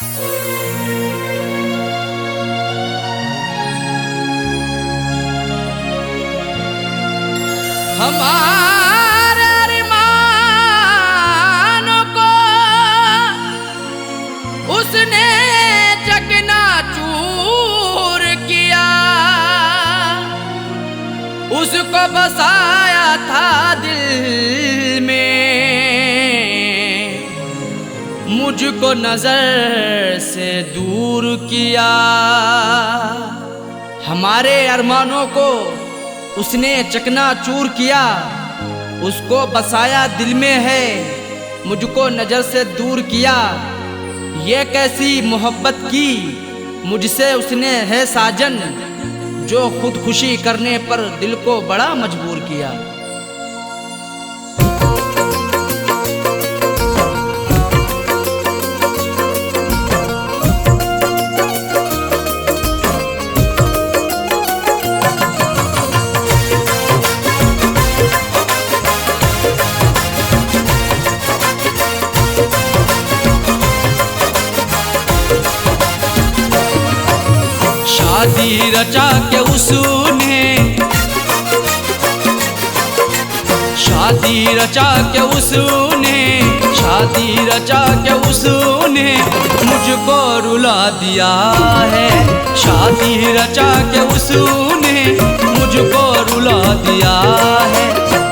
हमारे अरमानों को उसने चकनाचूर किया, उसको बसाया था दिल में, मुझको नजर से दूर किया। हमारे अरमानों को उसने चकनाचूर किया, उसको बसाया दिल में है, मुझको नजर से दूर किया। ये कैसी मोहब्बत की मुझसे उसने है साजन, जो खुदकुशी करने पर दिल को बड़ा मजबूर किया। शादी रचा के उसने, शादी रचा के उसने, शादी रचा के उसने मुझको रुला दिया है। शादी रचा के उसने मुझको रुला दिया है।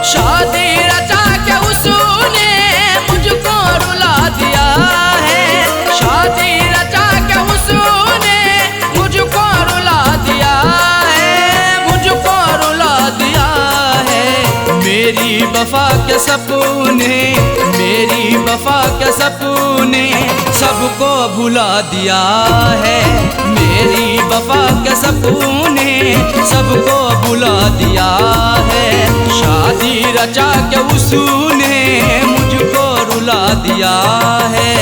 शादी रचा के उसने मुझको रुला दिया है। शादी रचा के उसने मुझको रुला दिया है, मुझको रुला दिया है। मेरी वफा के सपने, मेरी वफा के सपने सबको भुला दिया है। मेरी वफा के सपने सबको भुला दिया है। शादी रचा के उसने मुझको रुला दिया है।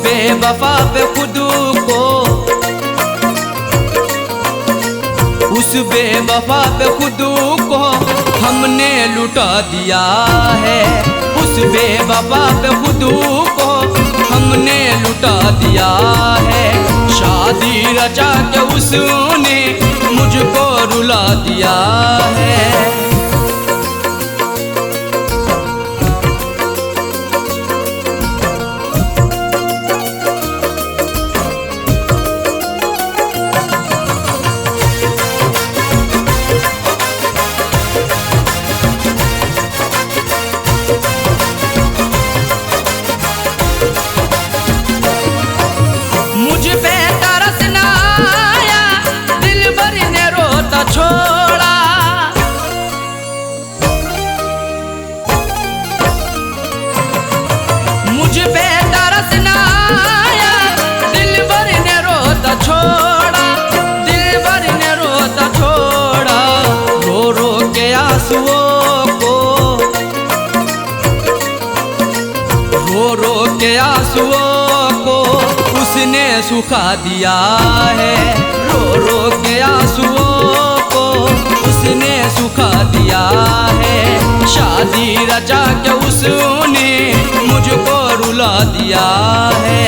बेवफा पे खुद को, उस बेवफा पे खुद को हमने लुटा दिया है। उस बेवफा पे खुद को हमने लुटा दिया है। शादी रचा के उसने मुझको रुला दिया है। मुझ पे तरस ना आया, दिल भर ने रोता छोड़ा। मुझ पे तरस ना आया, दिल भर ने रोता छोड़ा। दिल भर ने रोता छोड़ा। रो रो के आंसुओं को, रो रो के आंसुओं को उसने सुखा दिया है। रो रो के आंसुओं को उसने सुखा दिया है। शादी रचा के उसने मुझको रुला दिया है।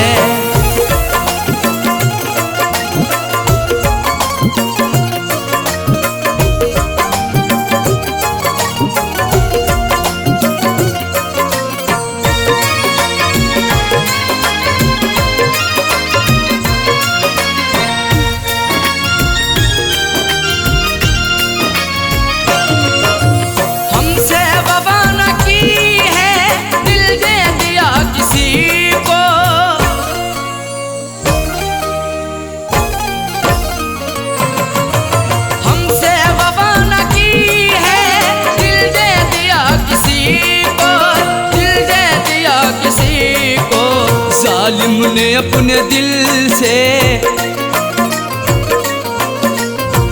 ने अपने दिल से,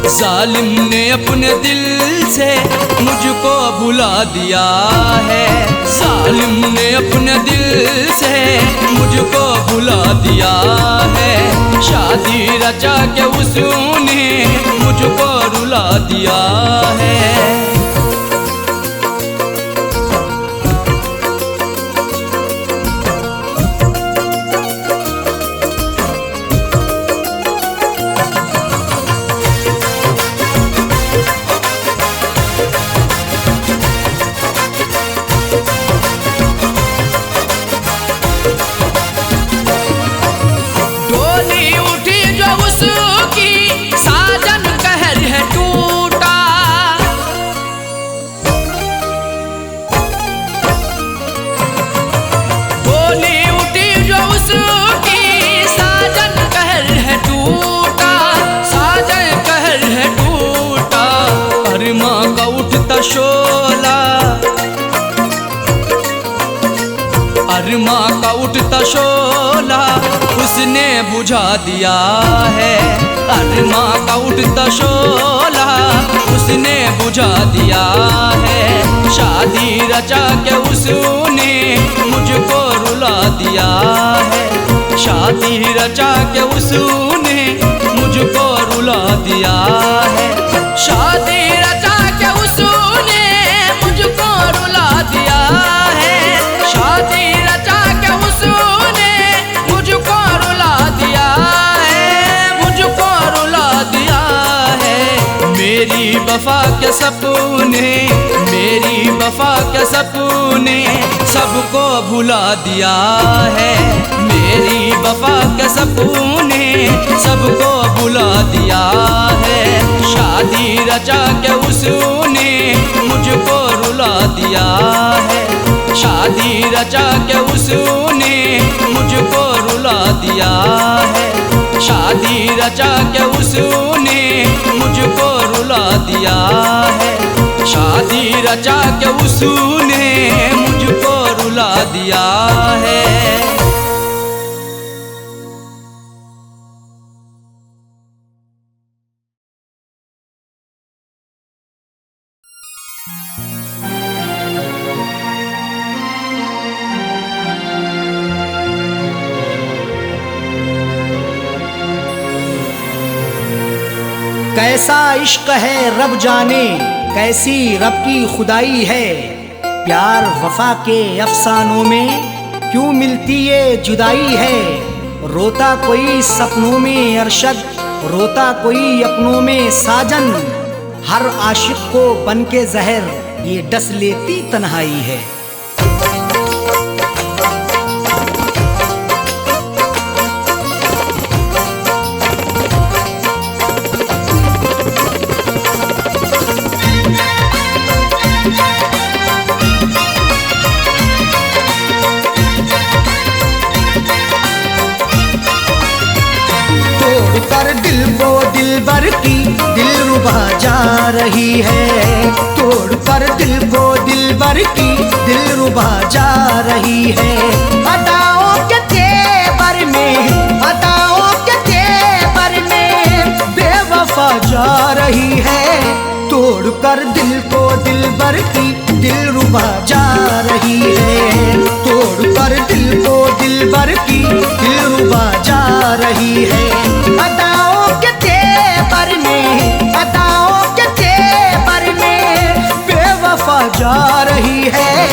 जालिम ने अपने दिल से मुझको भुला दिया है। जालिम ने अपने दिल से मुझको भुला दिया है। शादी रचा के उसने मुझको रुला दिया है। अरमा का उठता शोला उसने बुझा दिया है। अरमा का उठता शोला उसने बुझा दिया है। शादी रचा के उसने मुझको रुला दिया है। शादी रचा के उसने मुझको रुला दिया है। शादी रचा के उसने मुझको रुला दिया है। शादी रचा के उसने मुझको रुला दिया है। मुझको रुला दिया है। मेरी वफा के सपने, मेरी वफा के सपने सबको भुला दिया है। मेरी वफा के सपने सबको भुला दिया है। शादी रचा के उसने मुझको रुला दिया है। शादी रचा के उसने मुझको रुला दिया है। शादी रचा के उसने मुझको रुला दिया है। शादी रचा के उसने मुझको रुला दिया है। कैसा इश्क है रब जाने, कैसी रब की खुदाई है। प्यार वफा के अफसानों में क्यों मिलती ये जुदाई है। रोता कोई सपनों में अरशद, रोता कोई अपनों में साजन। हर आशिक को बन के जहर ये डस लेती तन्हाई है। कर दिल को दिलबर की दिलरुबा जा रही है। तोड़ कर दिल को दिलबर की दिलरुबा जा रही है। अदाओं के तेवर में, अदाओं के तेवर में बेवफा जा रही है। तोड़ कर दिल को दिलबर की दिलरुबा जा रही है। तोड़ कर दिल को दिलबर की दिलरुबा जा रही है। अदाओं के तेवर में, अदाओं के तेवर में बेवफा जा रही है।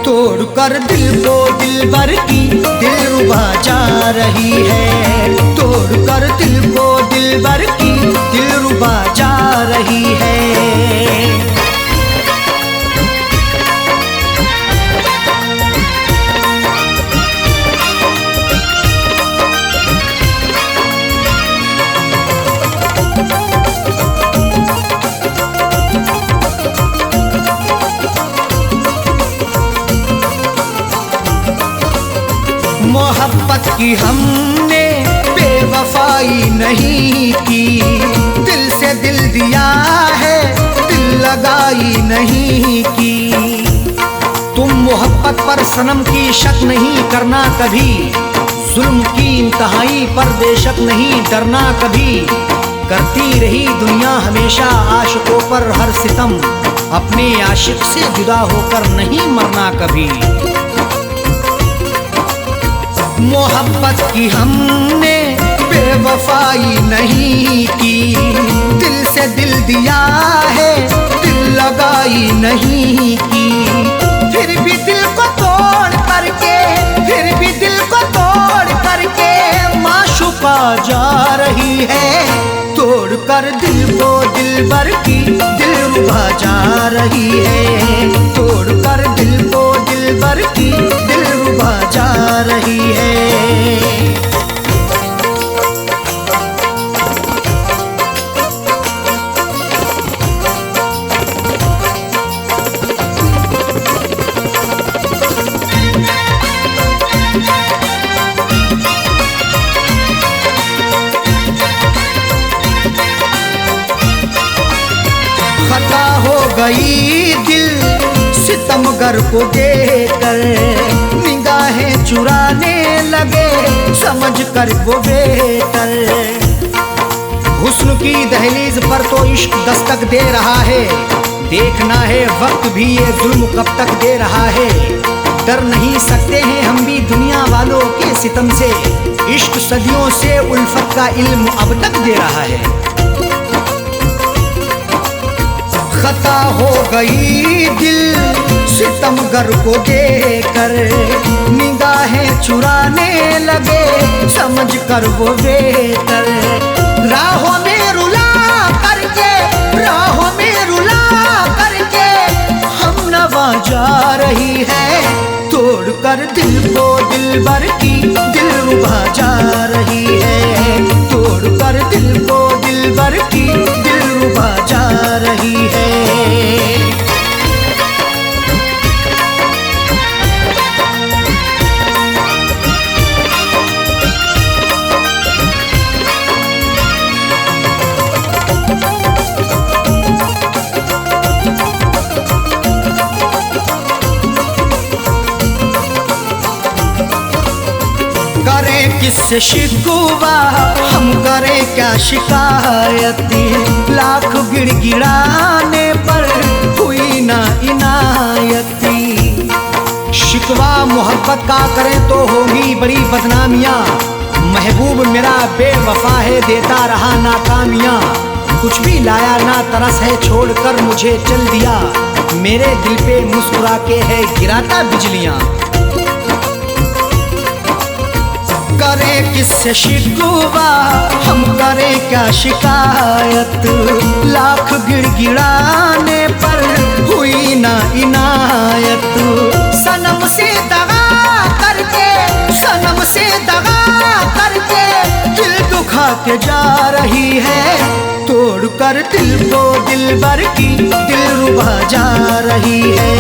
तोड़ कर दिल को दिलबर की दिलरुबा जा रही है। तोड़ कर दिल को दिलबर की दिलरुबा जा रही है। मोहब्बत की हमने बेवफाई नहीं की। दिल से दिल दिया है, दिल लगाई नहीं की। तुम मोहब्बत पर सनम की शक नहीं करना कभी। जुल्म की इंतहाई पर बेशक नहीं डरना कभी। करती रही दुनिया हमेशा आशिकों पर हर सितम, अपने आशिक से जुदा होकर नहीं मरना कभी। मोहब्बत की हमने बेवफाई नहीं की, दिल से दिल दिया है दिल लगाई नहीं की। फिर भी दिल को तोड़ करके, फिर भी दिल को तोड़ करके माशूका जा रही है। तोड़ कर दिल को दिलबर की दिलरुबा जा रही है। तोड़ कर दिल को दिलबर की दिलरुबा जा रही है। खता हो गई दिल सितमगर को देखकर, निगाहें चुराने लगे समझ कर वो बेहतर। हुस्न की दहलीज पर तो इश्क दस्तक दे रहा है, देखना है वक्त भी ये जुल्म कब तक दे रहा है। डर नहीं सकते हैं हम भी दुनिया वालों के सितम से, इश्क सदियों से उल्फत का इल्म अब तक दे रहा है। खता हो गई दिल सितमगर को देखकर, निगाहें चुराने लगे समझ कर वो बेहतर। राहों में रुला करके, राहों में रुला करके हम नवा जा रही है। तोड़ कर दिल को दिलबर की दिलरुबा जा रही है। तोड़ कर दिल को दिलबर की दिलरुबा जा रही है। करें किससे शिकवा हम करें क्या शिकायती, लाख गिड़गिड़ाने पर हुई ना इनायती। शिकवा मोहब्बत का करें तो होगी बड़ी बदनामियाँ, महबूब मेरा बेवफा है देता रहा नाकामियाँ। कुछ भी लाया ना तरस है छोड़कर मुझे चल दिया, मेरे दिल पे मुस्कुरा के है गिराता बिजलियाँ। करें किससे शिकवा हम करें क्या शिकायत, लाख गिड़गिड़ाने पर हुई ना इनायत। सनम से दगा करके, सनम से दगा करके दिल दुखा के जा रही है। तोड़ कर दिल को दिलबर की दिलरुबा जा रही है।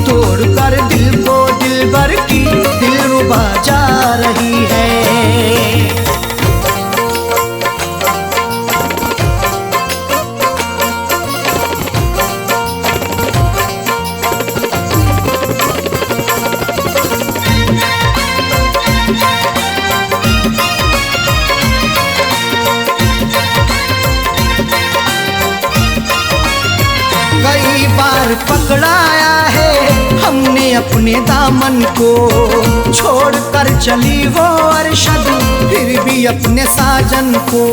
तोड़ कर दिल को दिलबर की दिलरुबा जा रही है। कई बार पकड़ाया है हमने अपने दामन को, छोड़ कर चली वो अरशद फिर भी अपने साजन को।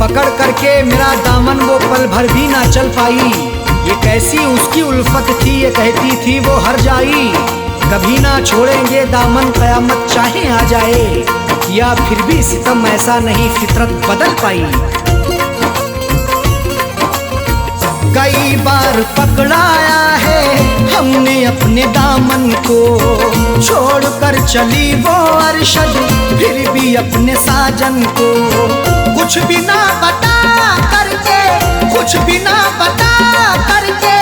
पकड़ करके मेरा दामन वो पल भर भी ना चल पाई, ये कैसी उसकी उल्फत थी ये कहती थी वो हर जाई। कभी ना छोड़ेंगे दामन कयामत चाहे आ जाए, या फिर भी सितम ऐसा नहीं फितरत बदल पाई। कई बार पकड़ाया है हमने अपने दामन को, छोड़ कर चली वो अरशद फिर भी अपने साजन को। कुछ भी ना बता करके, कुछ भी ना बता करके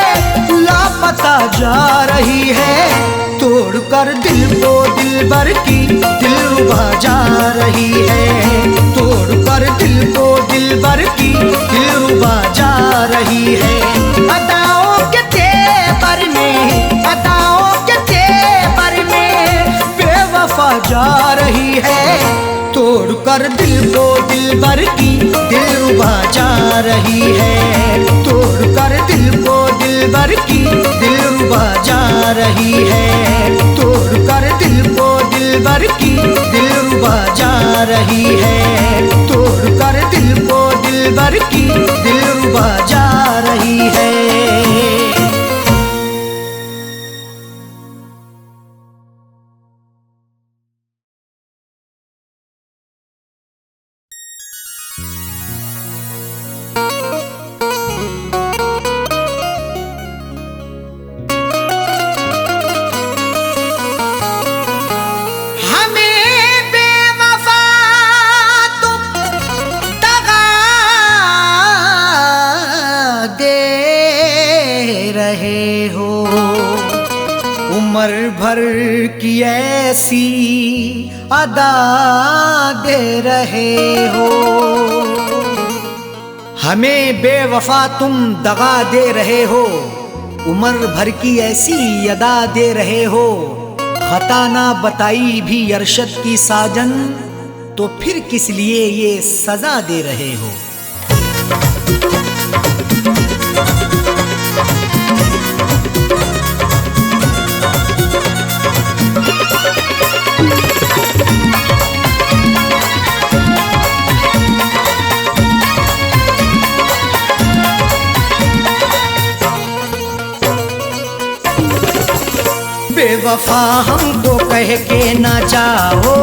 लापता जा रही है। तोड़ कर दिल को दिलबर की दिलरुबा जा रही है। तोड़ कर दिल को दिलबर की दिलरुबा जा रही है। अदाओं के तेवर में, अदाओं के तेवर में बेवफा जा रही है। तोड़कर दिल को दिलबर की दिलरुबा जा रही है। तोड़कर दिल को दिलबर की दिलरुबा जा रही है। तोड़कर दिल को दिलबर की दिलरुबा जा रही है। तोड़कर दिल को दिलबर की दिलरुबा जा रही है। उम्र भर की ऐसी अदा दे रहे हो। हमें बेवफा तुम दगा दे रहे हो। उम्र भर की ऐसी अदा दे रहे हो। खता ना बताई भी अरशद की साजन, तो फिर किस लिए ये सजा दे रहे हो। बेवफा हमको कह के ना जाओ,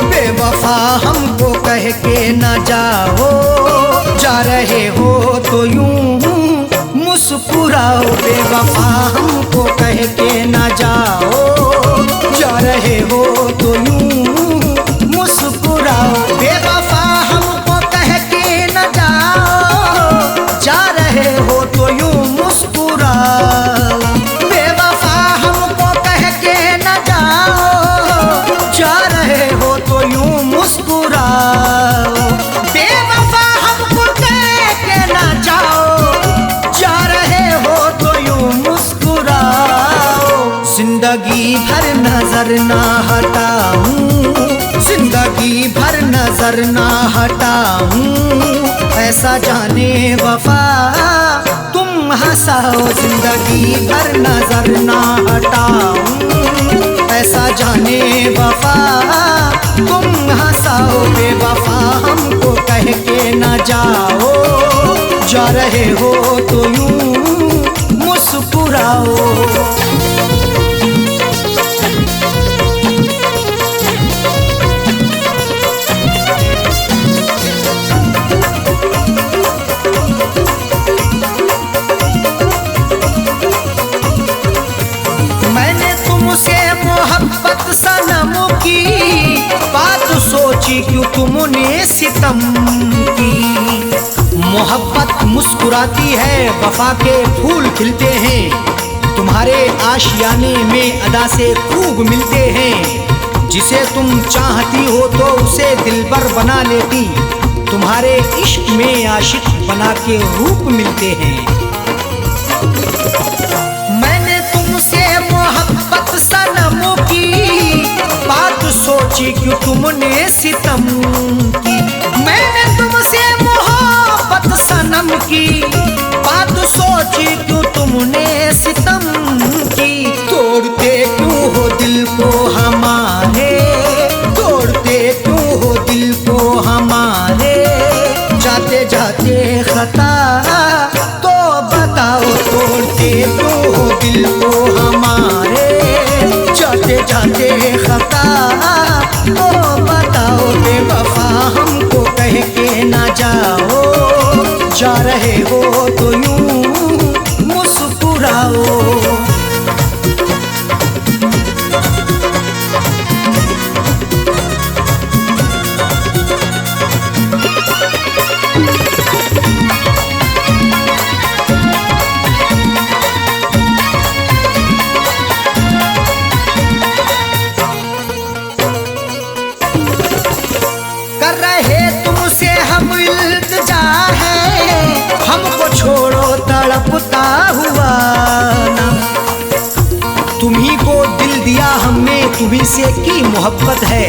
बेवफा हमको कह के ना जाओ। जा रहे हो तो यूं मुस्कुराओ। बेवफा हमको कह के ना जाओ। जा रहे हो तो यूं मुस्कुराओ। बेवफा हमको कह के ना जाओ। जा रहे हो तो यूं मुस्कुराओ। बेवफा हमको कह के ना जाओ। जा रहे हो तो यूं मुस्कुराओ। जिंदगी भर नजर ना हटाऊं, जिंदगी भर नजर ना हटाऊं। ऐसा जाने वफा तुम हंसाओ। जिंदगी भर नजर ना हटाऊं। ऐसा जाने वफा तुम हंसाओ। बेवफा हमको कह के ना जाओ। जा रहे हो तो यूं मुस्कुराओ। मैंने तुमसे मोहब्बत सनम की बात सोची, क्यों तुमने सितम की। मोहब्बत मुस्कुराती है, वफा के फूल खिलते हैं। तुम्हारे आशियाने में अदा से खूब मिलते हैं। जिसे तुम चाहती हो तो उसे दिलबर बना लेती। तुम्हारे इश्क में आशिक बना के रूप मिलते हैं। मैंने तुमसे मोहब्बत सनम की बात सोची, क्यों तुमने सितम की। मैंने तुमसे मोहब्बत सनम की बात सोची, क्यों तुमने सितम की। तोड़ते क्यों हो दिल को हमारे, तोड़ते क्यों हो दिल को हमारे। जाते जाते खता तो बताओ। तोड़ते क्यों हो दिल को हमारे। जाते जाते खता तो बताओ। बेवफा हमको कह के ना जाओ। जा रहे हो तो यूं मुस्कुराओ। कर रहे तुमसे हम इल्तिजा है, हमको छोड़ो तड़पता हुआ ना। तुम्ही को दिल दिया हमने तुम्ही से की मोहब्बत है,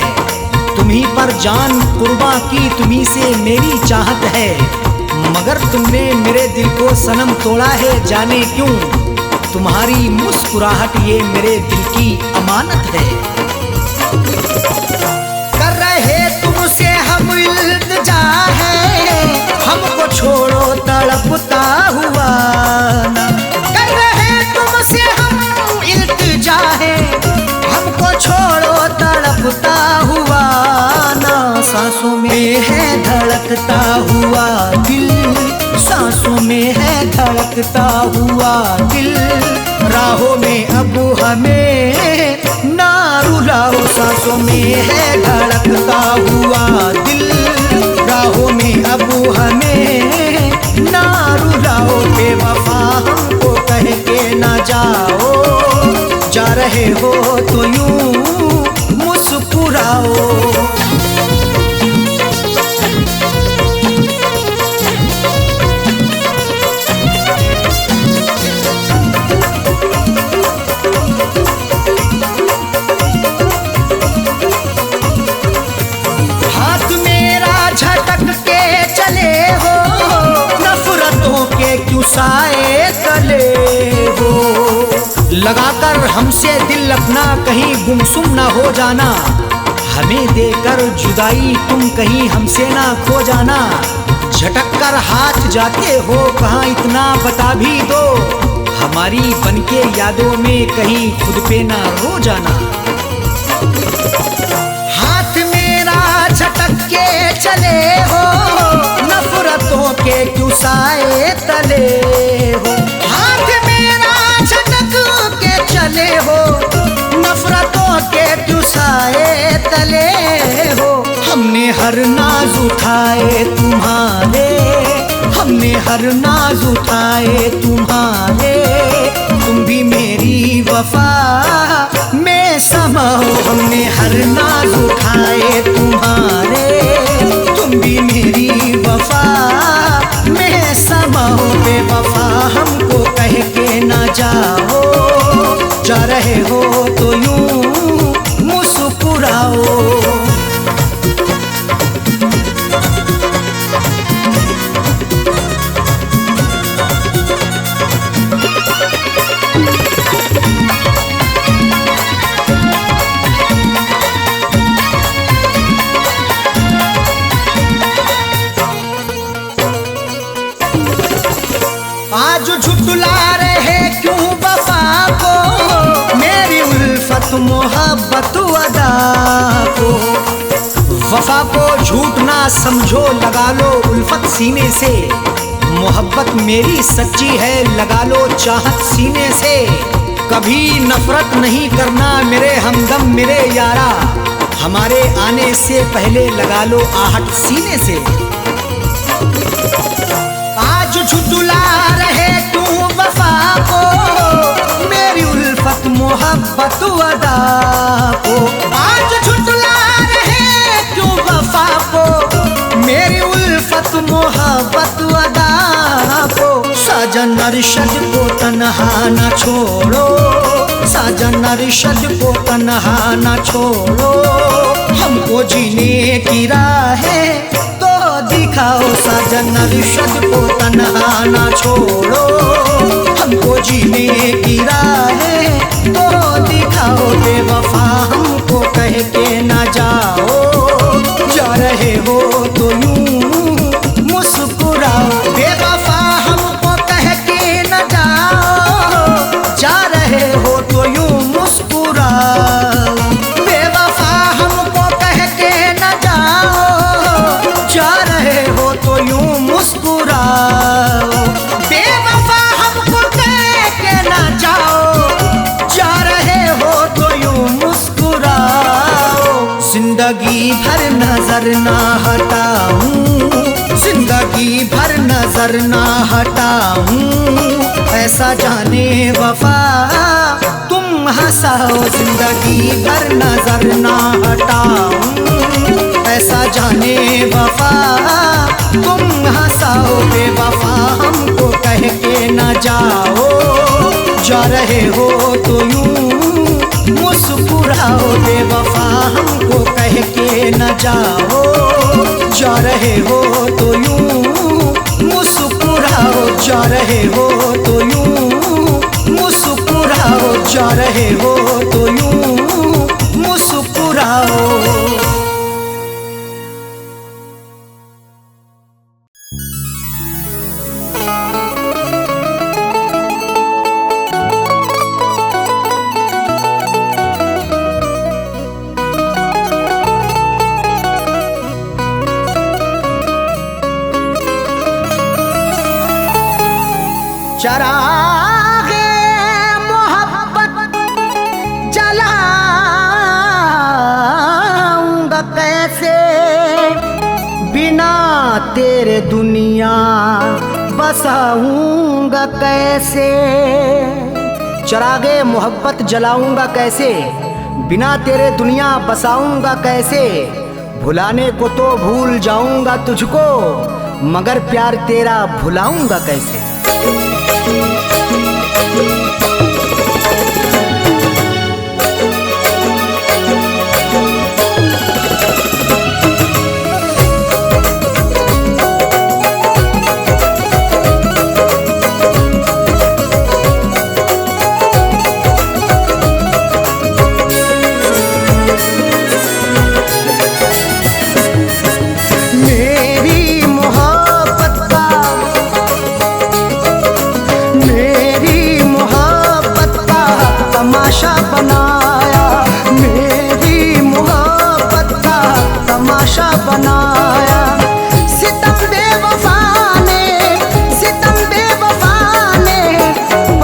तुम्ही पर जान कुर्बान की तुम्ही से मेरी चाहत है। मगर तुमने मेरे दिल को सनम तोड़ा है, जाने क्यों? तुम्हारी मुस्कुराहट ये मेरे दिल की अमानत है। कर रहे तुमसे हम इल्तिजा है, हमको छोड़ो तड़पता हुआ ना। कर रहे तुमसे हम इल्तिजा है, हमको छोड़ो तड़पता हुआ ना। सांसों में है धड़कता हुआ दिल, सांसों में है धड़कता हुआ दिल। राहों में अब हमें ना रुलाओ, सांसों में है धड़कता हुआ दिल। राहों में अब हमें ना रुलाओ, बेवफा हमको कह के ना जाओ। जा रहे हो तो यूं मुस्कुराओ। हाथ मेरा झटक के चले हो, नफरतों के क्यों साए तले हो। लगाकर हमसे दिल अपना कहीं गुमसुम ना हो जाना, हमें देकर जुदाई तुम कहीं हमसे ना खो जाना। झटक कर हाथ जाते हो कहाँ इतना बता भी दो, हमारी बनके यादों में कहीं खुद पे ना रो जाना। हाथ मेरा झटक के चले हो, नफरतों के क्यों साए तले हो। हाथ मेरा झटक के चले हो, नफरतों के क्यों साए तले हो। हमने हर नाज उठाए तुम्हारे, हमने हर नाज उठाए तुम्हारे। तुम भी मेरी वफा में समाओ, हमने हर नाज उठाए तुम्हारे। तुम भी मेरी वफा में समाओ, बेवफा हमको कह के ना जाओ। जा रहे हो तो यूं मुस्कुराओ। आज झुठला रहे क्यों वफा को, मेरी उल्फत मोहब्बत अदा को। वफा को झूठ ना समझो, लगा लो उल्फत सीने से। मोहब्बत मेरी सच्ची है, लगा लो चाहत सीने से। कभी नफरत नहीं करना मेरे हमदम मेरे यारा, हमारे आने से पहले लगा लो आहट सीने से। आज झुठला रहे तू वफा को, मेरी उल्फत मोहब्बत अदा को। आज झुठला रहे तू वफा को, मेरी उल्फत मोहब्बत अदा को। साजन अरशद को तन्हा न छोड़ो, साजन अरशद को तन्हा न छोड़ो। हमको जीने की राहें दिखाओ, साजन अरशद को तन्हा ना छोड़ो। हमको जीने की राहें तो दिखाओ, बेवफा हमको कह के ना जाओ। जा रहे हो तो यूं मुस्कुराओ, बेवफा हमको कह के ना जाओ। जा रहे हो तो यूं मुस्कुराओ, बेवफा हमको कह के ना जाओ। जा रहे हो तो यूं मुस्कुराओ, बेवफा हमको कह के ना जाओ। जा रहे हो तो यूं मुस्कुराओ। जिंदगी भर नजर ना हटाऊं, जिंदगी भर नजर ना हटाऊं। ऐसा जाने वफा तुम हंसाओ, जिंदगी भर नजर ना हटाऊं। ऐसा जाने वफा तुम हंसाओ, बेवफा हमको कह के ना जाओ। जा रहे हो तो यूं मुस्कुराओ। मुस्कुराओ बेवफा हमको कह के न जाओ, जा रहे हो तो यूं मुस्कुराओ, जा रहे हो तो यूं मुस्कुराओ, जा रहे हो तो यूं मुस्कुराओ। चरागे मोहब्बत जलाऊंगा कैसे, बिना तेरे दुनिया बसाऊंगा कैसे। चरागे मोहब्बत जलाऊंगा कैसे, बिना तेरे दुनिया बसाऊंगा कैसे। भुलाने को तो भूल जाऊंगा तुझको, मगर प्यार तेरा भुलाऊंगा कैसे। तमाशा बनाया, मेरी मोहब्बत का तमाशा बनाया। सितम बेवफा ने, सितम बेवफा ने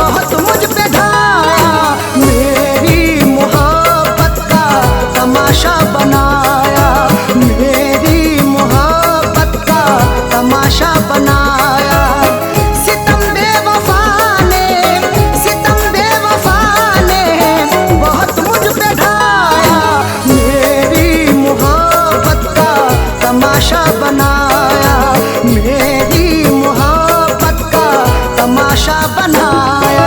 बहुत मुझ पे ढाया, मेरी मोहब्बत का तमाशा बनाया, मेरी मोहब्बत का तमाशा बनाया। तमाशा बनाया, मेरी मोहब्बत का तमाशा बनाया।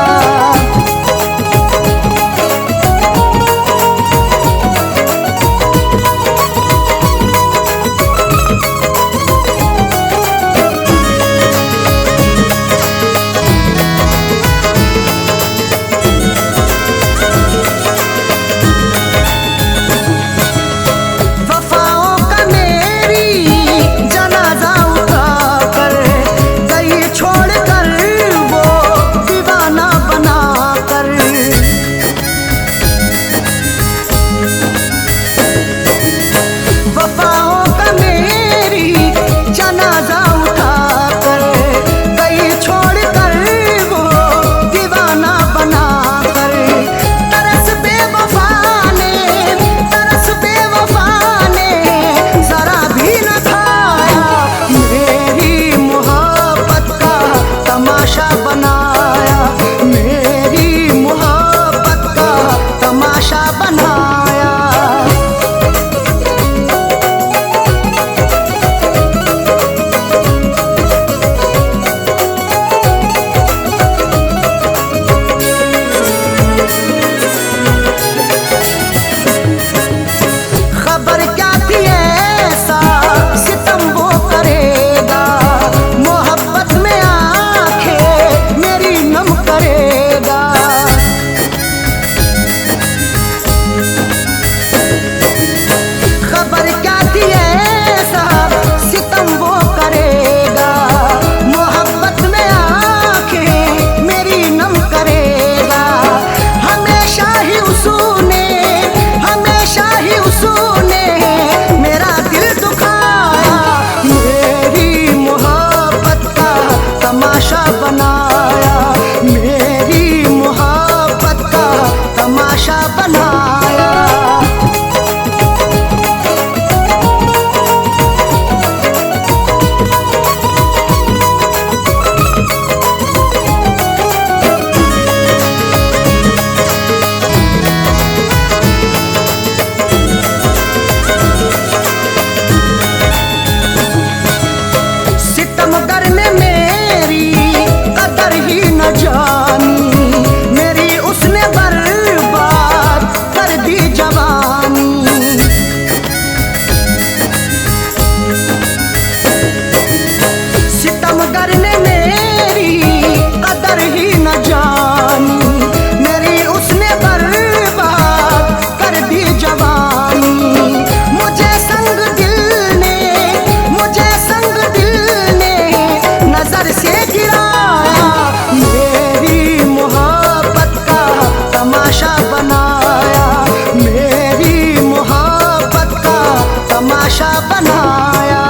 बनाया। तमाशा बनाया।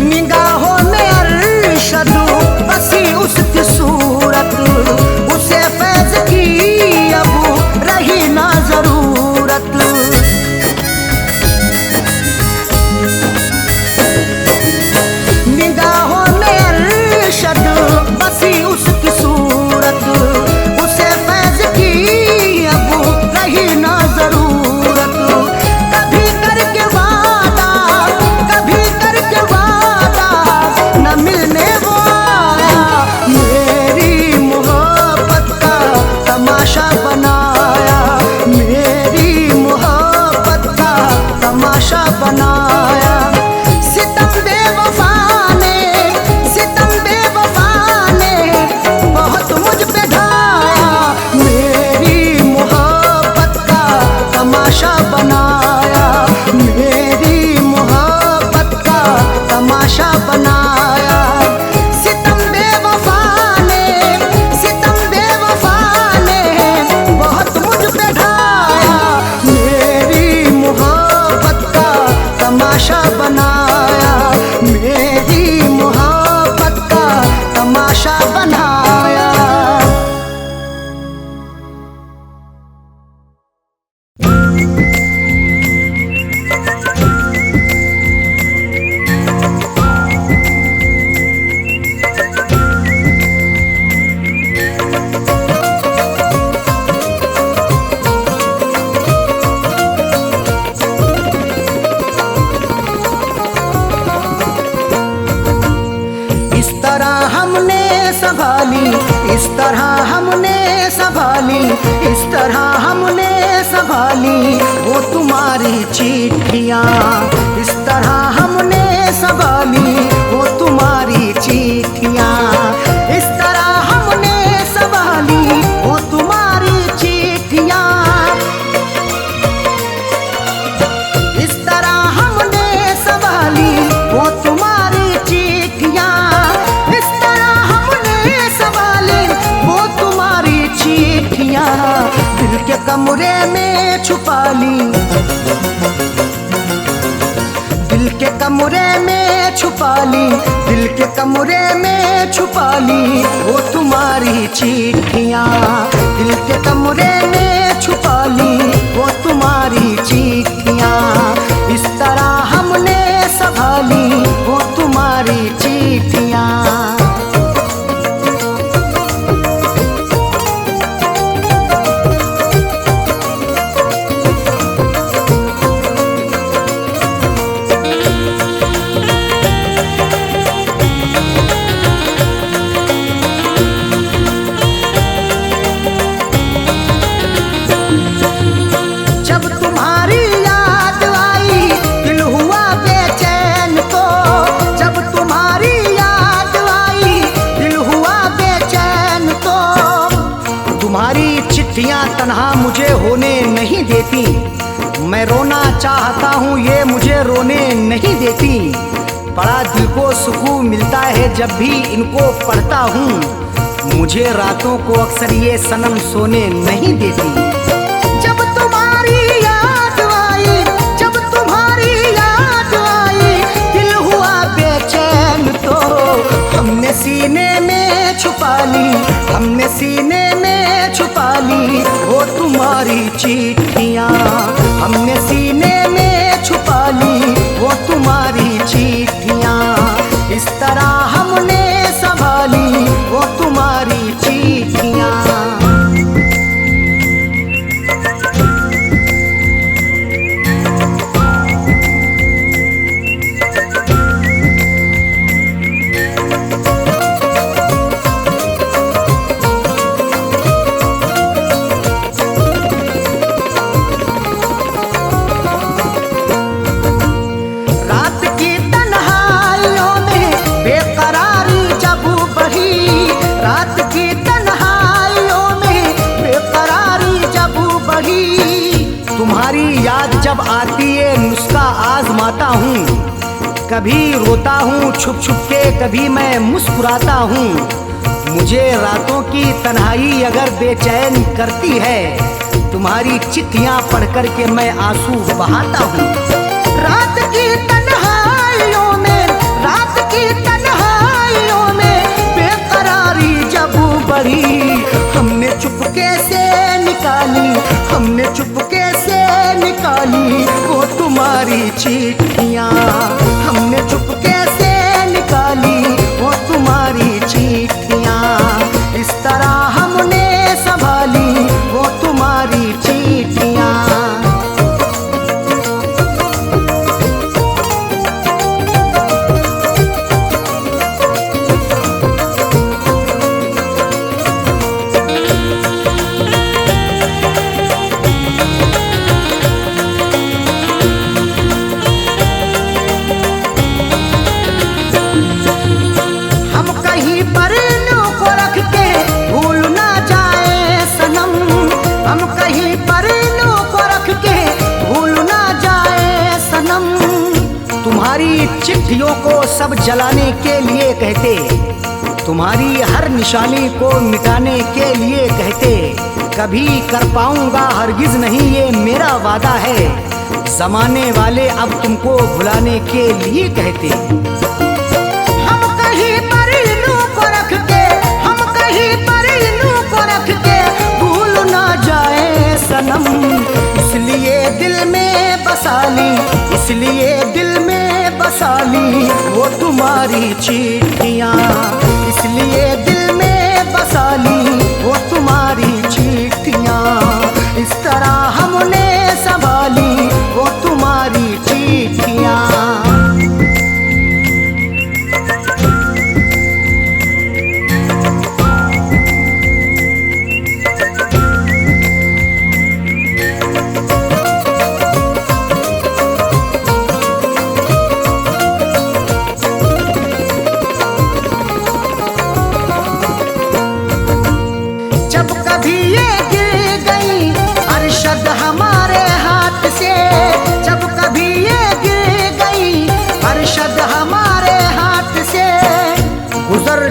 निगाहों में अरशद बसी उसकी सूरत, उसे फैज़ की अब रही ना जरूरत। निगाहों में अरशद बसी उसकी सूरत, उसे फैज़ की अब रही ना जरूरत। कभी करके वादा, कभी करके वादा, न मिलने वो आया, मेरी मोहब्बत का तमाशा बनाया, मेरी मोहब्बत का तमाशा बनाया। सितम बेवफा ने, सितम बेवफा ने बहुत मुझ पे ढाया, मेरी मोहब्बत का तमाशा बनाया, मेरी मोहब्बत का तमाशा बनाया। सितम बेवफा ने, सितम बेवफा ने बहुत मुझ पे ढाया, मेरी मोहब्बत का तमाशा बनाया, मेरी मोहब्बत का तमाशा बनाया। इस तरह हमने संभाली, इस तरह हमने संभाली, इस तरह हमने संभाली वो तुम्हारी चिट्ठियाँ। इस तरह हमने संभाली वो तुम्हारी चिट्ठियाँ। इस तरह हमने संभाली वो तुम्हारी चिट्ठियाँ। इस तरह हमने संभाली वो तुम्हारी चिट्ठियाँ। इस तरह हमने संभाली वो तुम्हारी चिट्ठियाँ। दिल के कमरे में छुपा ली, दिल के कमरे में छुपा ली, दिल के कमरे में छुपा ली वो तुम्हारी चिट्ठियाँ। दिल के कमरे में छुपा ली वो तुम्हारी चिट्ठियाँ। इस तरह हमने संभाली वो तुम्हारी चिट्ठियाँ। जब तुम्हारी याद आई दिल हुआ बेचैन को, जब तुम्हारी याद आई दिल हुआ बेचैन को। तुम्हारी चिट्ठियाँ तन्हा मुझे होने नहीं देती, मैं रोना चाहता हूँ ये मुझे रोने नहीं देती। बड़ा दिल को सुकून मिलता है जब भी इनको पढ़ता हूँ, मुझे रातों को अक्सर ये सनम सोने नहीं देती। जब तुम्हारी याद आई, जब तुम्हारी याद आई दिल हुआ बेचैन तो हमने सीने में छुपा ली, हमने सीने में छुपा ली वो तुम्हारी चिट्ठियाँ। हमने सीने में छुपा ली वो तुम्हारी चिट्ठियाँ। इस तरह हमने संभाली वो तुम्हारी चिट्ठियाँ। जब आती है नुस्खा आजमाता हूँ। कभी रोता हूँ छुप छुप के, कभी मैं मुस्कुराता हूँ। मुझे रातों की तन्हाई अगर बेचैन करती है, तुम्हारी चिट्ठियाँ पढ़ कर के मैं आंसू बहाता हूँ। रात की तन्हाइयों में, रात की तन्हाइयों में बेकरारी जब बढ़ी, हमने चुपके से निकाली, हमने चुपके से निकाली वो तुम्हारी चिट्ठियाँ, हमने चुपके से निकाली वो तुम्हारी चिट्ठियाँ। इस तरह हमने संभाली वो तुम्हारी चिट्ठियाँ। तुम्हारी चिट्ठियों को सब जलाने के लिए कहते, तुम्हारी हर निशानी को मिटाने के लिए कहते। कभी कर पाऊंगा हरगिज नहीं ये मेरा वादा है, जमाने वाले अब तुमको भुलाने के लिए कहते। हम कहीं पर इन्हों को रख के, हम कहीं पर इन्हों को रख के भूल ना जाए सनम, इसलिए दिल में बसा ली, इसलिए दिल में बसा ली वो तुम्हारी चिट्ठियाँ, इसलिए दिल में बसा ली वो तुम्हारी चिट्ठियाँ। इस तरह हमने संभाली वो तुम्हारी चिट्ठियाँ।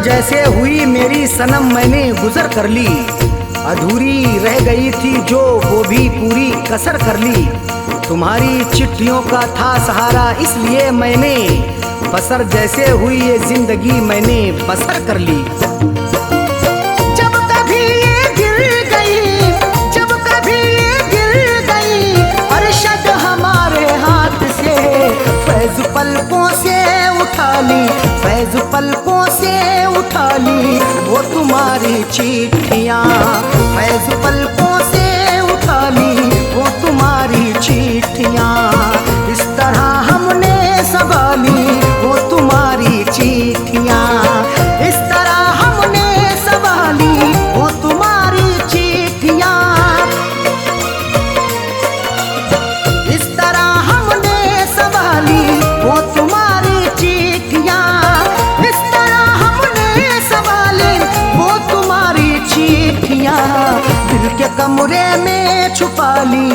जैसे हुई मेरी सनम मैंने गुजर कर ली, अधूरी रह गई थी जो वो भी पूरी कसर कर ली। तुम्हारी चिट्ठियों का था सहारा इसलिए मैंने बसर, जैसे हुई ये जिंदगी मैंने बसर कर ली। जब कभी ये गिर गई, जब कभी ये गिर गई अरशद हमारे हाथ से, फैज पलकों से उठा ली, फैज पलकों से उठा ली वो तुम्हारी चिट्ठियाँ, फैज पलकों से उठा ली वो तुम्हारी चिट्ठियाँ। इस तरह हमने संभाली वो तुम्हारी चिट्ठियाँ, इस तरह हमने संभाली वो तुम्हारी चिट्ठियाँ, इस तरह हमने संभाली वो तुम्हारी चिट्ठियाँ, इस तरह हमने संभाली वो तुम्हारी चिट्ठियाँ। दिल के कमरे में छुपा ली,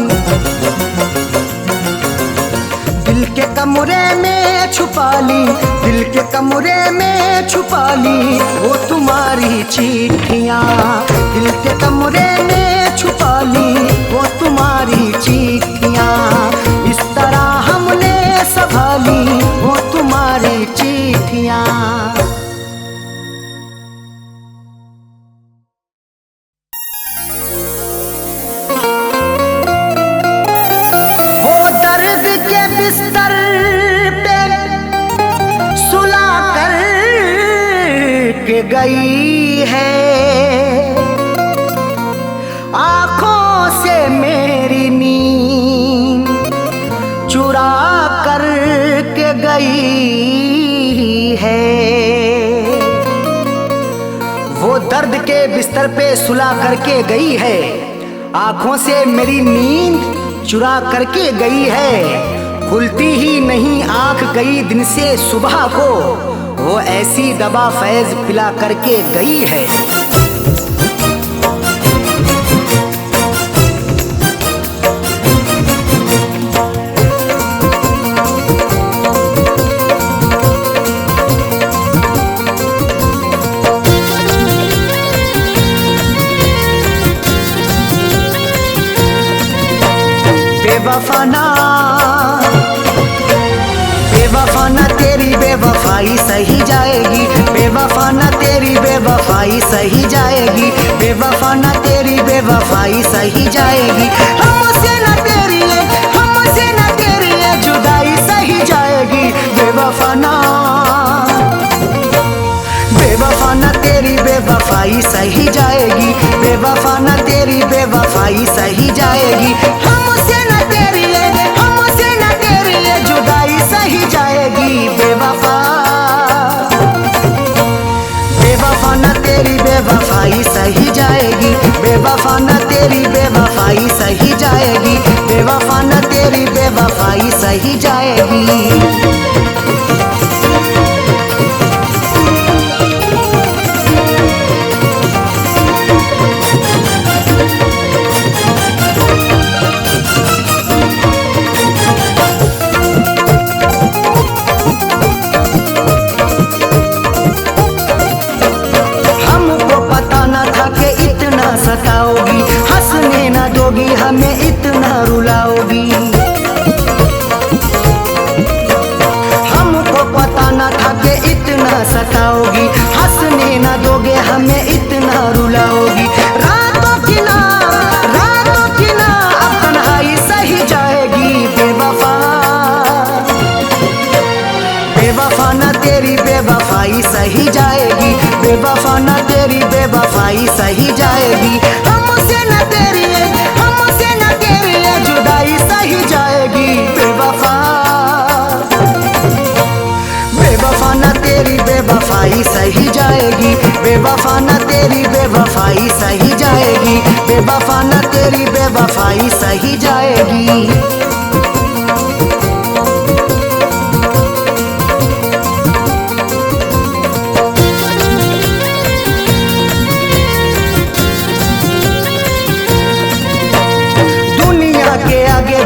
दिल के कमरे में छुपा ली, दिल के कमरे में छुपा ली वो तुम्हारी चिट्ठियाँ, दिल के कमरे में छुपा ली वो तुम्हारी चिट्ठियाँ। इस तरह हमने संभाली वो तुम्हारी चिट्ठियाँ। बिस्तर पे सुला कर के गई है, आँखों से मेरी नींद चुरा कर के गई है। वो दर्द के बिस्तर पे सुला करके गई है, आँखों से मेरी नींद चुरा करके गई है। खुलती ही नहीं आंख गई दिन से सुबह को, वो ऐसी दवा फैज पिला करके गई है। बेवफा न तेरी बेवफाई सही जाएगी, बेवफा न तेरी बेवफाई सही जाएगी, बेवफा न तेरी बेवफाई सही जाएगी। हमसे न तेरी जुदाई सही जाएगी, बेवफा न तेरी बेवफाई सही जाएगी, बेवफा न तेरी बेवफाई सही जाएगी। हमसे न तेरी जुदाई सही जाएगी, बेवफा न तेरी बेवफाई सही जाएगी, बेवफा न तेरी बेवफाई सही जाएगी, बेवफा न तेरी बेवफाई सही जाएगी। सताओगी, हंसने न दोगी, हमें इतना रुलाओगी। हमको पता न था कि इतना सताओगी, हंसने न दोगे, हमें इतना रुलाओगी। रातों की ना अब तन्हाई सही जाएगी, बेवफा न तेरी बेवफाई सही जाएगी, बेवफा न तेरी बेवफाई सही जाएगी। हमसे न तेरी जुदाई सही जाएगी, बेवफा न तेरी बेवफाई सही जाएगी, बेवफा न तेरी बेवफाई सही जाएगी, बेवफा न तेरी बेवफाई सही जाएगी।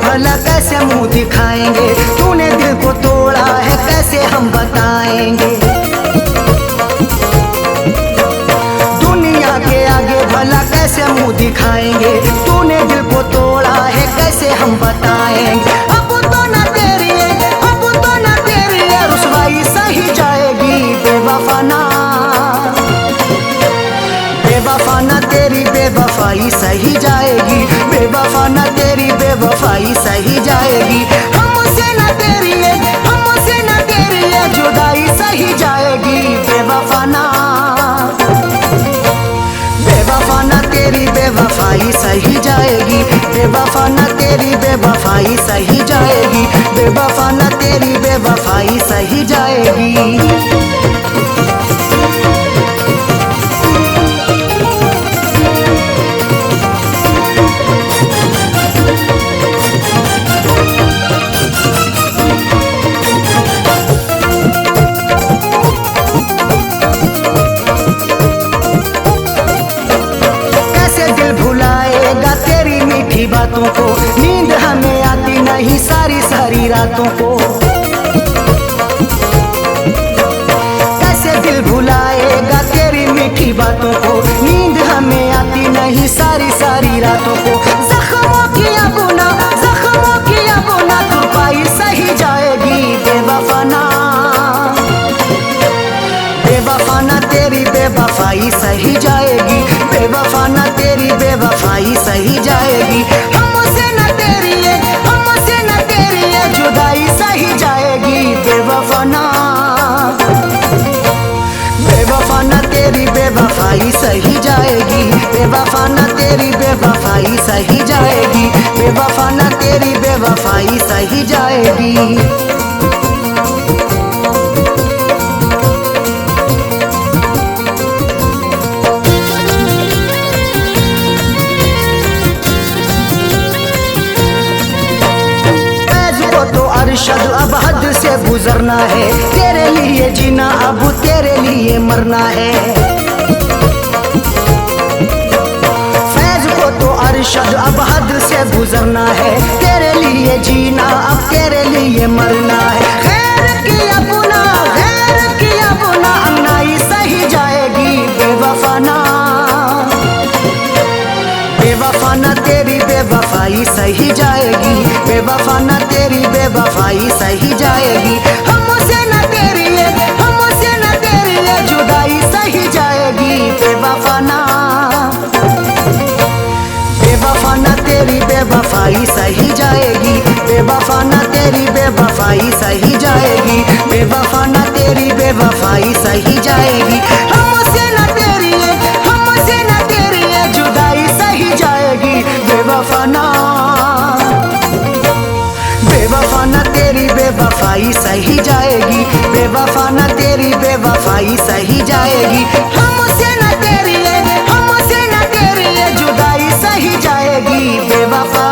भला कैसे मुंह दिखाएंगे, तूने दिल को तोड़ा है कैसे हम बताएंगे। दुनिया के आगे भला कैसे मुंह दिखाएंगे, तूने दिल को तोड़ा है कैसे हम बताएंगे। अब तो न तेरी रुसवाई सही जाएगी, बेवफा न तेरी बेवफाई सही जाएगी, बेवफा न तेरी बेवफाई सही जाएगी। हमसे न तेरी जुदाई सही जाएगी, बेवफा न तेरी बेवफाई सही जाएगी, बेवफा न तेरी बेवफाई सही जाएगी, बेवफा न तेरी बेवफाई सही जाएगी। बातों को नींद हमें आती नहीं सारी रातों को, कैसे दिल भुलाएगा तेरी मीठी बातों को, नींद हमें आती नहीं सारी रातों को। जख्मों की अबुना तुरपाई सही जाएगी, बेवफा न तेरी बेवफाई सही जाएगी, बेवफा न तेरी बेवफाई सही जाएगी। हमसे न तेरी जुदाई सही जाएगी, बेवफा न तेरी बेवफाई सही जाएगी, बेवफा न तेरी बेवफाई सही जाएगी, बेवफा न तेरी बेवफाई सही जाएगी। अरशद अब हद से गुजरना है, तेरे लिए जीना अब तेरे लिए मरना है। फैज को तो अरशद अब हद से गुजरना है, तेरे लिए जीना अब तेरे लिए मरना है। खैर की अपना अन्नाई सही जाएगी, बेवफा न तेरी बेवफाई सही जाएगी, बेवफा न तेरी बेवफाई सही जाएगी। हम बेवफाई सही जाएगी, बेवफा ना तेरी बेवफाई सही जाएगी, बेवफा ना तेरी बेवफाई सही जाएगी। हमसे ना तेरी ये, हमसे ना तेरी ये जुदाई सही जाएगी, बेवफा ना, बेवफा ना तेरी बेवफाई सही जाएगी, बेवफा ना तेरी बेवफाई सही जाएगी। हमसे ना तेरी ये, हमसे ना तेरी ये जुदाई सही जाएगी, बेवफा,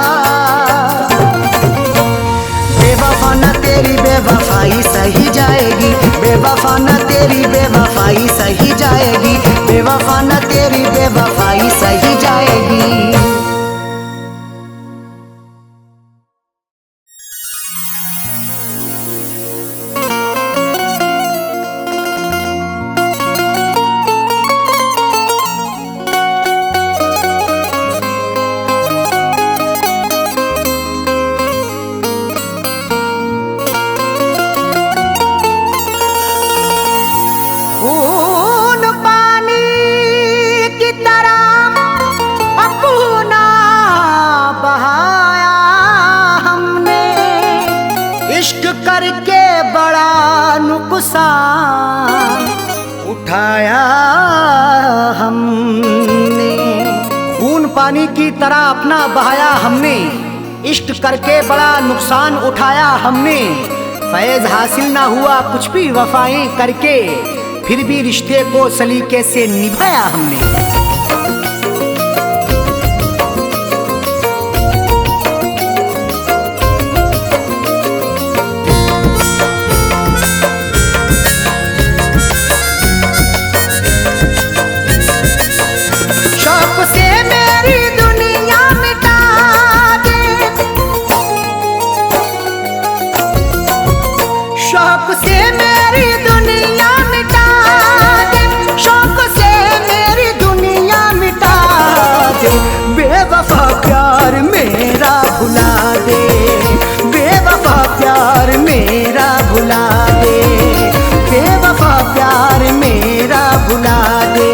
बेवफा ना तेरी बेवफाई सही जाएगी, बेवफा ना तेरी बेवफाई सही जाएगी, बेवफा ना तेरी बेवफाई सही जाएगी। करके बड़ा नुकसान उठाया हमने, खून पानी की तरह अपना बहाया हमने, इश्क करके बड़ा नुकसान उठाया हमने। फैज़ हासिल ना हुआ कुछ भी वफाएं करके, फिर भी रिश्ते को सलीके से निभाया हमने। शौक से मेरी दुनिया मिटा दे, शौक से मेरी दुनिया मिटा दे, बेवफा प्यार मेरा भुला दे, बेवफा प्यार मेरा भुला दे, बेवफा प्यार मेरा भुला दे।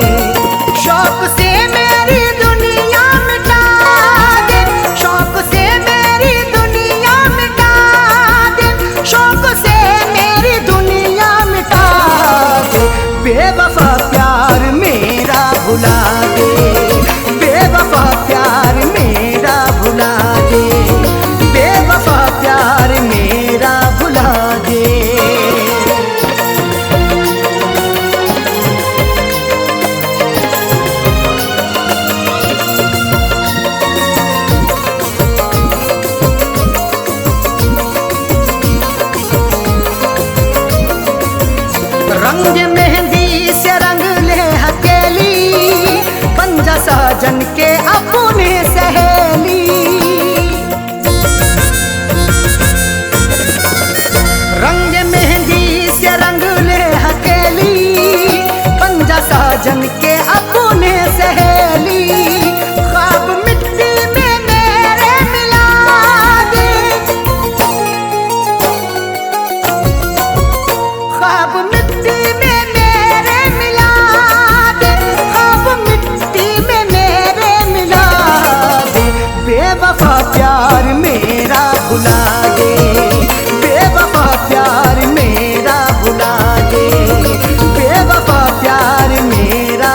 शौक से मेरी दुनिया मिटा दे, शौक से मेरी दुनिया मिटा दे, शौक से बेवफा प्यार मेरा भुला दे, बेवफा प्यार मेरा भुला दे, बेवफा प्यार मेरा भुला दे। रंग मेहंदी से रंग ले हथेली, बन जा साजन के अपने सहेली। रंग मेहंदी से रंग ले हथेली, बन जा साजन के अपने सहेली। ख्वाब मिट्टी में मेरे मिला दे, ख्वाब मिट्टी में मेरे मिला दे, ख्वाब मिट्टी में मेरे मिला दे, बेवफा प्यार मेरा भुला दे, बेवफा प्यार मेरा भुला दे, बेवफा प्यार मेरा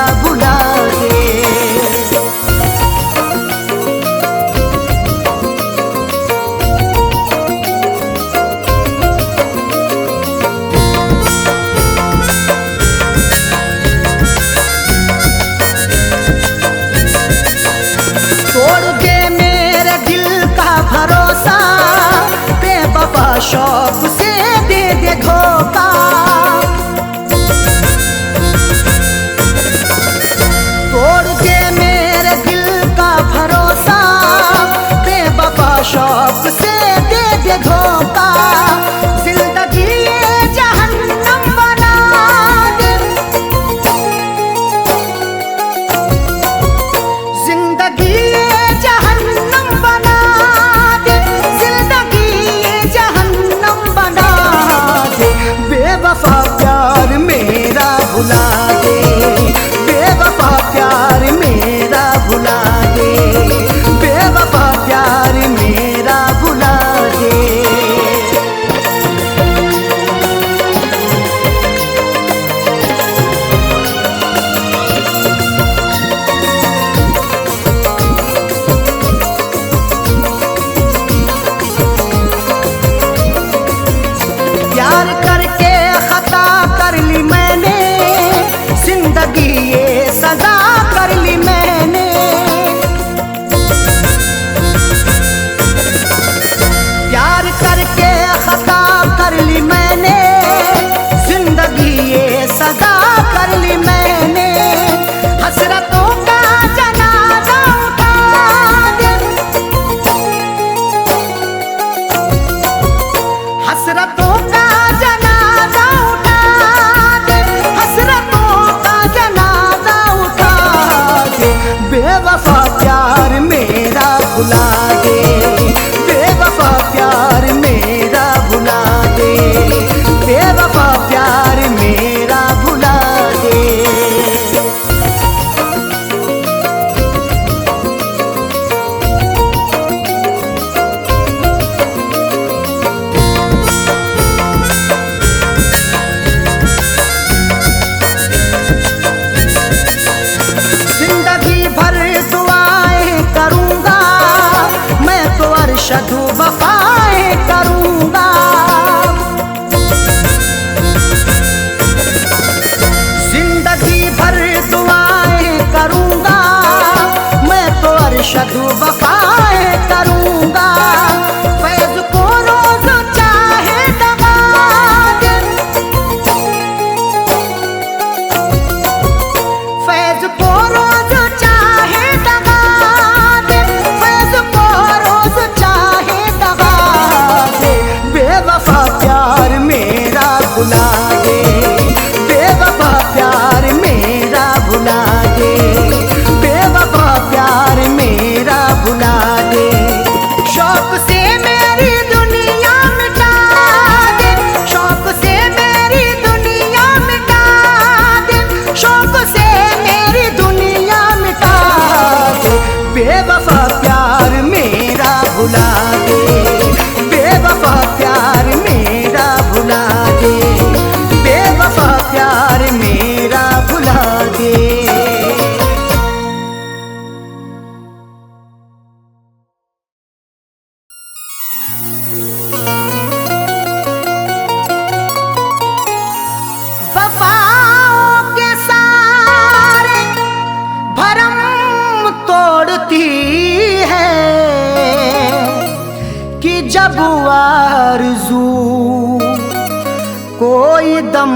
कोई दम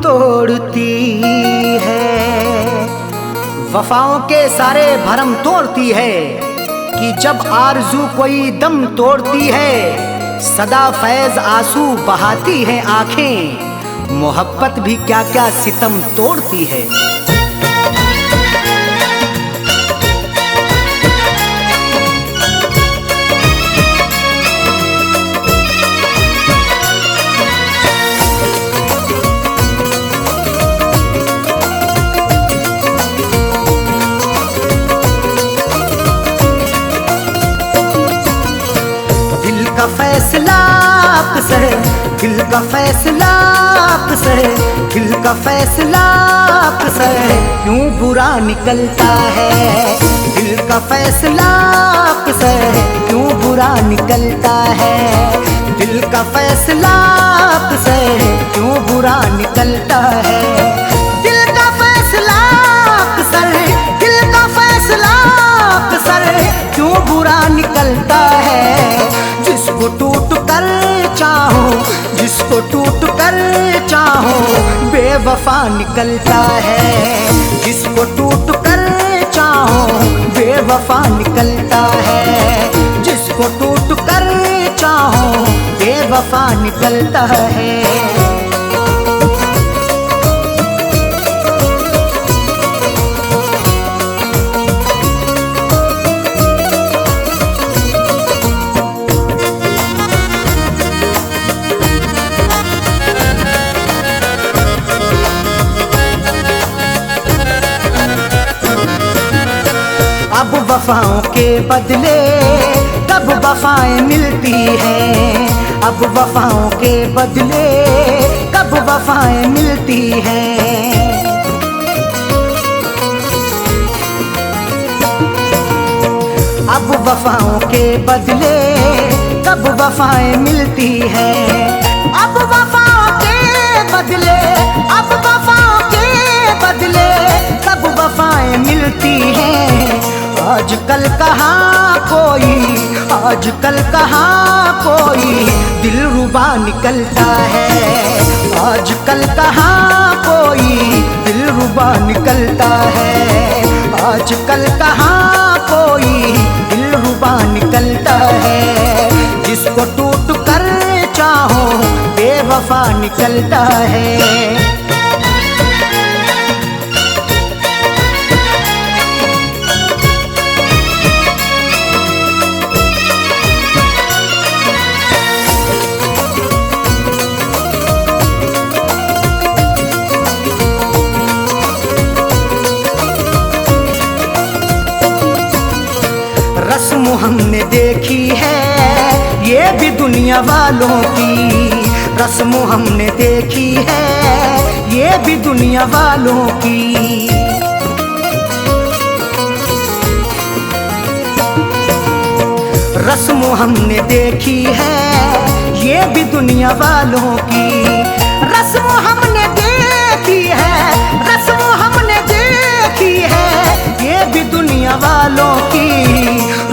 तोड़ती है, वफाओं के सारे भरम तोड़ती है कि जब आरज़ू कोई दम तोड़ती है, सदा फैज़ आंसू बहाती है आंखें, मोहब्बत भी क्या क्या सितम तोड़ती है। फैसला आपसे, दिल का फैसला आपसे, दिल का फैसला आपसे क्यों बुरा निकलता है, दिल का फैसला आपसे क्यों बुरा निकलता है, दिल का फैसला आपसे क्यों बुरा निकलता है, दिल का फैसला आपसे, दिल का फैसला आपसे क्यों बुरा निकलता है। जिसको टूट कर चाहो, जिसको टूट कर चाहो बेवफा निकलता है, जिसको टूट कर चाहो बेवफा निकलता है, जिसको टूट कर चाहो बेवफा निकलता है। अब वफाओं के बदले कब वफाएं मिलती हैं, अब वफाओं के बदले कब वफाएं मिलती हैं। अब वफाओं के बदले कब वफाएं मिलती हैं, अब वफाओं के बदले, अब वफाओं के बदले कब वफाएं मिलती हैं। आजकल कहाँ कोई, आजकल कहाँ कोई दिलरुबा निकलता है, आजकल कहाँ कोई दिलरुबा निकलता है, आजकल कहाँ कोई दिलरुबा निकलता है। जिसको टूट कर चाहो बेवफा निकलता है। रस्म हमने देखी है ये भी दुनिया वालों की, रस्म हमने देखी है ये भी दुनिया वालों की। रस्म हमने देखी है ये भी दुनिया वालों की, रस्म हमने देखी है, रस्म हमने देखी है ये भी दुनिया वालों की।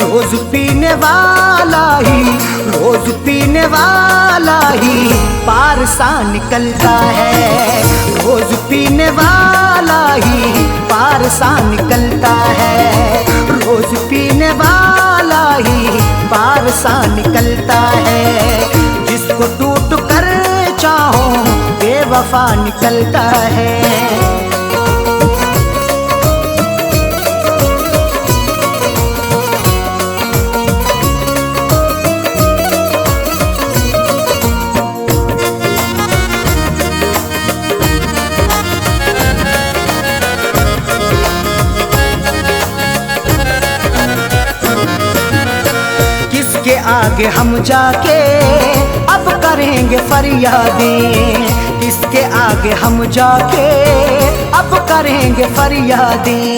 रोज पीने वाला ही, रोज पीने वाला ही पार सा निकलता है, रोज पीने वाला ही पार सा निकलता है, रोज पीने वाला ही पार सा निकलता है। जिसको टूट कर चाहो बेवफा निकलता है। किसके आगे हम जाके अब करेंगे फरियादें, किसके आगे हम जाके अब करेंगे फरियादें।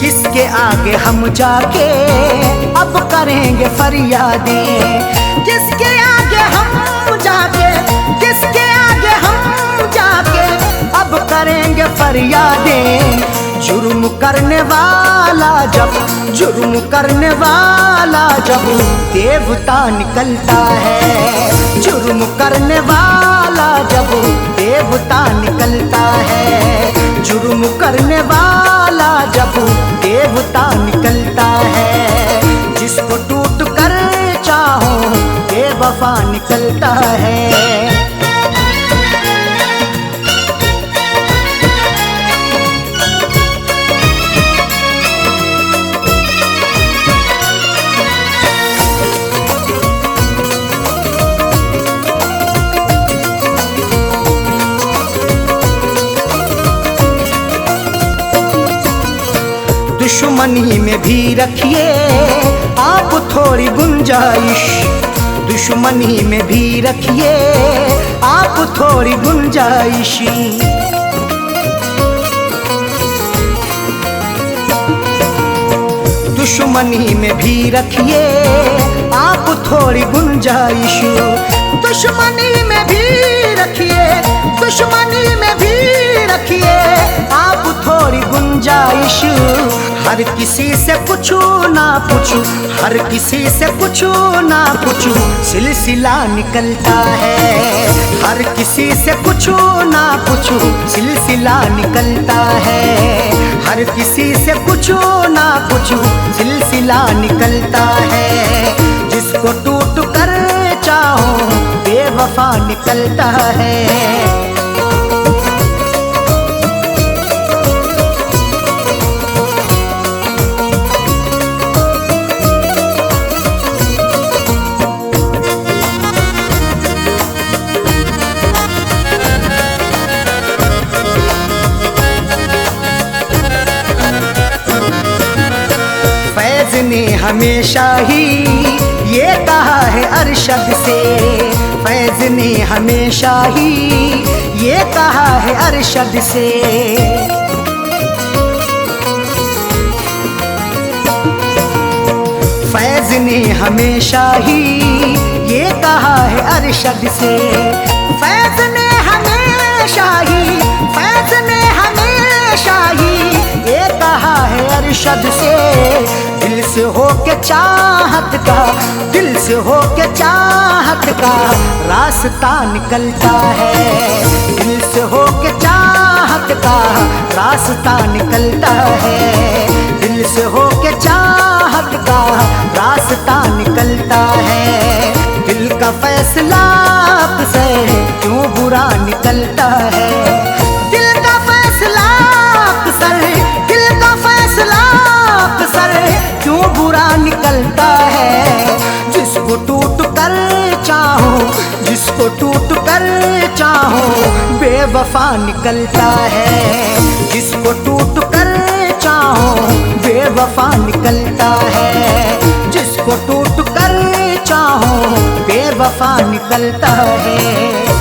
किसके आगे हम जाके अब करेंगे फरियादें, किसके आगे हम जाके, किसके आगे हम जाके अब करेंगे फरियादें। जुर्म करने वाला जब देवता निकलता है। जुर्म करने वाला जब देवता निकलता है। जुर्म करने वाला जब देवता निकलता है। जिसको टूट कर चाहो बेवफा निकलता है। दुश्मनी में भी रखिए आप थोड़ी गुंजाइश। दुश्मनी में भी रखिए आप थोड़ी गुंजाइश। दुश्मनी में भी रखिए आप थोड़ी गुंजाइश। दुश्मनी में भी रखिए, दुश्मनी में भी रखिए आप थोड़ी गुंजाइश। हर किसी से पूछू ना पूछू, हर किसी से पूछू ना पूछू सिलसिला निकलता है। हर किसी से पूछू ना पूछू सिलसिला निकलता है। हर किसी से पूछू ना पूछू सिलसिला निकलता है। जिसको टूट कर चाहो बेवफा निकलता है। फैज़ ने हमेशा ही ये कहा है अरशद से। फैज़ ने हमेशा ही ये कहा है अरशद से। फैज़ ने हमेशा ही ये कहा है अरशद से। फैज़ ने हमेशा ही, फैज़ ने हमेशा ही ये कहा है अरशद से। दिल से हो के चाहत का, दिल से हो के चाहत का रास्ता निकलता है। दिल से हो के चाहत का रास्ता निकलता है। दिल से हो के चाहत का रास्ता निकलता है। दिल का फैसला आपसे क्यों बुरा निकलता है। दिल का फैसला अक्सर, दिल का फैसला अक्सर क्यों बुरा निकलता है। जिसको टूट कर चाहो, जिसको टूट कर चाहो बेवफा निकलता है। जिसको टूट कर चाहो बेवफा निकलता है। जिसको टूट कर चाहो बेवफा निकलता है।